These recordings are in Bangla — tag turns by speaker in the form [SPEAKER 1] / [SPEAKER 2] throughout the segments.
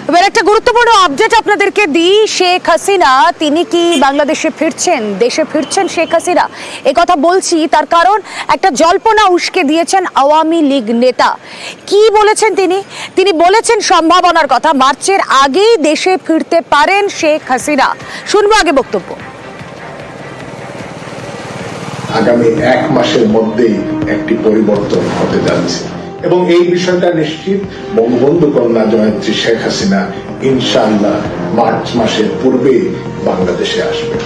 [SPEAKER 1] এবার একটা গুরুত্বপূর্ণ আপডেট আপনাদেরকে দিই। শেখ হাসিনা তিনি কি বাংলাদেশে ফিরছেন, দেশে ফিরছেন শেখ হাসিনা? কথা বলছি তার কারণ একটা জল্পনা উস্কে দিয়েছেন আওয়ামী লীগ নেতা। কি বলেছেন তিনি বলেছেন সম্ভাবনার কথা, মার্চের আগেই দেশে ফিরতে পারেন শেখ হাসিনা। শুনবো আগে বক্তব্য।
[SPEAKER 2] আগামী 1 মাসের মধ্যেই একটি পরিবর্তন হতে যাচ্ছে এবং এই বিষয়টা নিশ্চিত বঙ্গবন্ধু কন্যা জয়ন্তী শেখ হাসিনা ইনশাআল্লাহ মার্চ মাসের পূর্বেই বাংলাদেশে আসবে।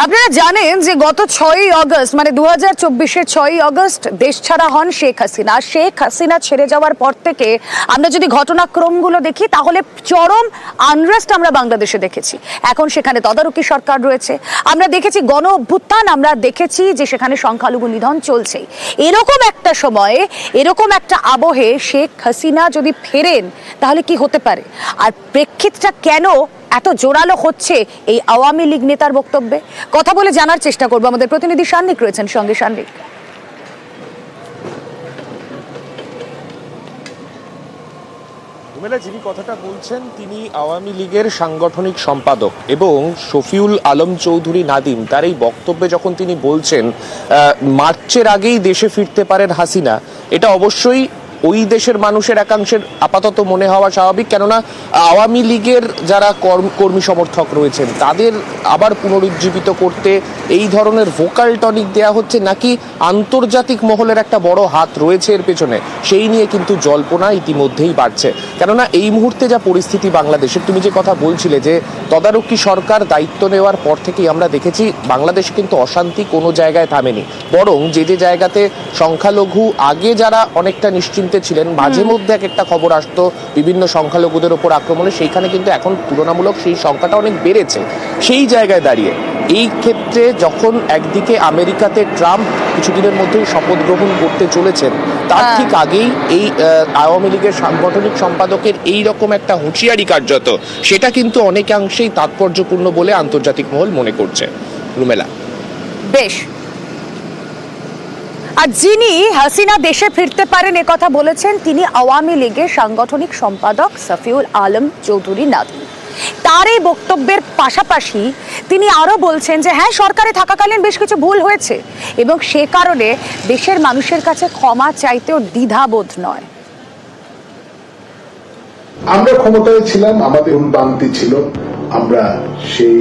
[SPEAKER 1] আপনারা জানেন যে গত 6ই আগস্ট মানে 2024-এর 6ই আগস্ট দেশ ছাড়া হন শেখ হাসিনা। শেখ হাসিনা ছেড়ে যাওয়ার পর থেকে আমরা যদি ঘটনাক্রমগুলো দেখি তাহলে চরম আনরেস্ট আমরা বাংলাদেশে দেখেছি। এখন সেখানে তদারকি সরকার রয়েছে, আমরা দেখেছি গণ অভ্যুত্থান, আমরা দেখেছি যে সেখানে সংখ্যালঘু নিধন চলছে। এরকম একটা সময়ে, এরকম একটা আবহে শেখ হাসিনা যদি ফেরেন তাহলে কি হতে পারে, আর প্রেক্ষিতটা কেন এত জোরালো হচ্ছে এই আওয়ামী লীগ নেতার বক্তব্যে? কথা বলে জানার চেষ্টা করবো। আমাদের প্রতিনিধি সান্নিক রয়েছেন সঙ্গে। সান্নিক,
[SPEAKER 3] যিনি কথাটা বলছেন তিনি আওয়ামী লীগের সাংগঠনিক সম্পাদক এবং শফিউল আলম চৌধুরী নাদিম। তার এই বক্তব্যে যখন তিনি বলছেন মার্চের আগেই দেশে ফিরতে পারেন হাসিনা, এটা অবশ্যই ওই দেশের মানুষের একাংশের আপাতত মনে হওয়া স্বাভাবিক। কেননা আওয়ামী লীগের যারা কর্মী সমর্থক রয়েছেন তাদের আবার পুনরুজ্জীবিত করতে এই ধরনের ভোকাল টনিক দেয়া হচ্ছে, নাকি আন্তর্জাতিক মহলের একটা বড় হাত রয়েছে এর পেছনে, সেই নিয়ে কিন্তু জল্পনা ইতিমধ্যেই বাড়ছে। কেননা এই মুহূর্তে যা পরিস্থিতি বাংলাদেশের, তুমি যে কথা বলছিলে যে তদারকি সরকার দায়িত্ব নেওয়ার পর থেকেই আমরা দেখেছি বাংলাদেশে কিন্তু অশান্তি কোনো জায়গায় থামেনি, বরং যে যে জায়গাতে সংখ্যালঘু আগে যারা অনেকটা নিশ্চিন্তে ছিলেন, মাঝে মধ্যে এক একটা খবর আসতো বিভিন্ন সংখ্যালঘুদের উপর আক্রমণে, সেইখানে কিন্তু এখন তুলনামূলক সেই সংখ্যাটা অনেক বেড়েছে। সেই জায়গায় দাঁড়িয়ে এই ক্ষেত্রে যখন একদিকে আমেরিকাতে ট্রাম্প কিছুদিনের মধ্যেই শপথ গ্রহণ করতে চলেছেন, তার ঠিক আগেই এই আওয়ামী লীগের সাংগঠনিক সম্পাদকের এই রকম একটা হুঁশিয়ারি কার্যত, সেটা কিন্তু অনেকাংশেই তাৎপর্যপূর্ণ বলে আন্তর্জাতিক মহল মনে করছে। রুমেলা,
[SPEAKER 1] বেশ। আর যিনি হাসিনা দেশে ফিরতে পারেন কথা বলেছেন তিনি আওয়ামী লীগের সাংগঠনিক সম্পাদক শফিউল আলম চৌধুরী নাদিম। তার এই বক্তব্যের পাশাপাশি তিনি আরো বলছেন যে হ্যাঁ, সরকারে থাকাকালীন বেশ কিছু ভুল হয়েছে এবং সে কারণে দেশের মানুষের কাছে ক্ষমা চাইতেও দ্বিধাবোধ নয়।
[SPEAKER 2] আমরা ক্ষমতায় ছিলাম, আমাদের ভুলভ্রান্তি ছিল, আমরা সেই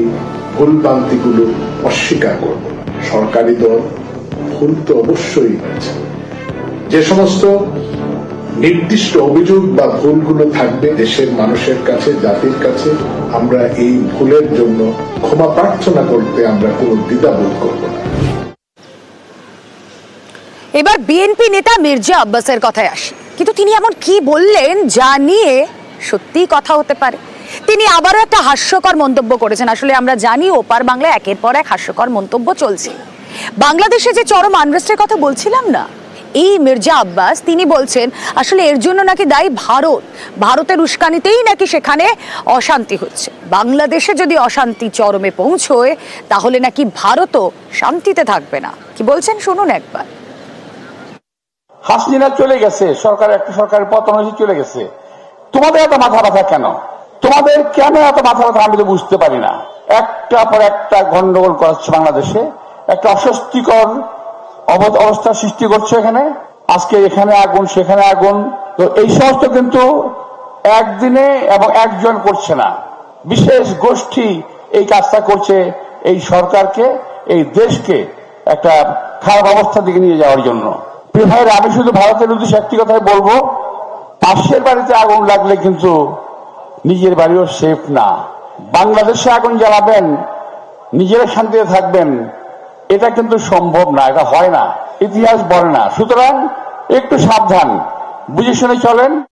[SPEAKER 2] ভুলভ্রান্তিগুলো অস্বীকার করব না। সরকারি দল ভুল তো অবশ্যই হয়েছে, যে সমস্ত নির্দিষ্ট অভিযোগ বা ভুলগুলো থাকবে দেশের মানুষের কাছে, জাতির কাছে, আমরা এই ভুলের জন্য ক্ষমা প্রার্থনা করতে আমরা কোনো দ্বিধাবোধ করব না।
[SPEAKER 1] এবার বিএনপি নেতা মির্জা আব্বাসের কথায় আসি, কিন্তু তিনি এমন কি বললেন যা নিয়ে সত্যি কথা হতে পারে। তিনি আবারও একটা হাস্যকর মন্তব্য করেছেন। আসলে আমরা জানি ওপার বাংলায় একের পর এক হাস্যকর মন্তব্য চলছে। বাংলাদেশে যে চরম আনরেস্টের কথা বলছিলাম না, এই মির্জা আব্বাস তিনি বলছেন আসলে এর জন্য নাকি দায়ী ভারতের উস্কানিতেই নাকি সেখানে অশান্তি হচ্ছে। বাংলাদেশে যদি অশান্তি চরমে পৌঁছয় তাহলে নাকি ভারতও শান্তিতে থাকবে না। কি বলছেন শুনুন একবার।
[SPEAKER 4] হাসিনা চলে গেছে, একটা সরকারের পতন হয়েছে, চলে গেছে, তোমাদের এত মাথা ব্যথা কেন? তোমাদের কেন এত মাথা ব্যথা আমি তো বুঝতে পারি না। একটা পর একটা গন্ডগোল করাচ্ছে বাংলাদেশে, একটা অস্বস্তিকর অবস্থা সৃষ্টি করছে। এখানে আজকে এখানে আগুন, সেখানে আগুন, তো এই সমস্ত কিন্তু একদিনে এবং একজন করছে না, বিশেষ গোষ্ঠী এই কাজটা করছে এই সরকারকে, এই দেশকে একটা খারাপ অবস্থার দিকে নিয়ে যাওয়ার জন্য। প্রিয় ভাইরা, আমি শুধু ভারতের উদ্দেশ্যে একটি কথাই বলবো, পাশের বাড়িতে আগুন লাগলে কিন্তু নিজের বাড়িও সেফ না। বাংলাদেশে আগুন জ্বালাবেন, নিজেরা শান্তিতে থাকবেন, এটা কিন্তু সম্ভব না, এটা হয় না, ইতিহাস বলে না। সুতরাং একটু সাবধান, বুঝে শুনে চলেন।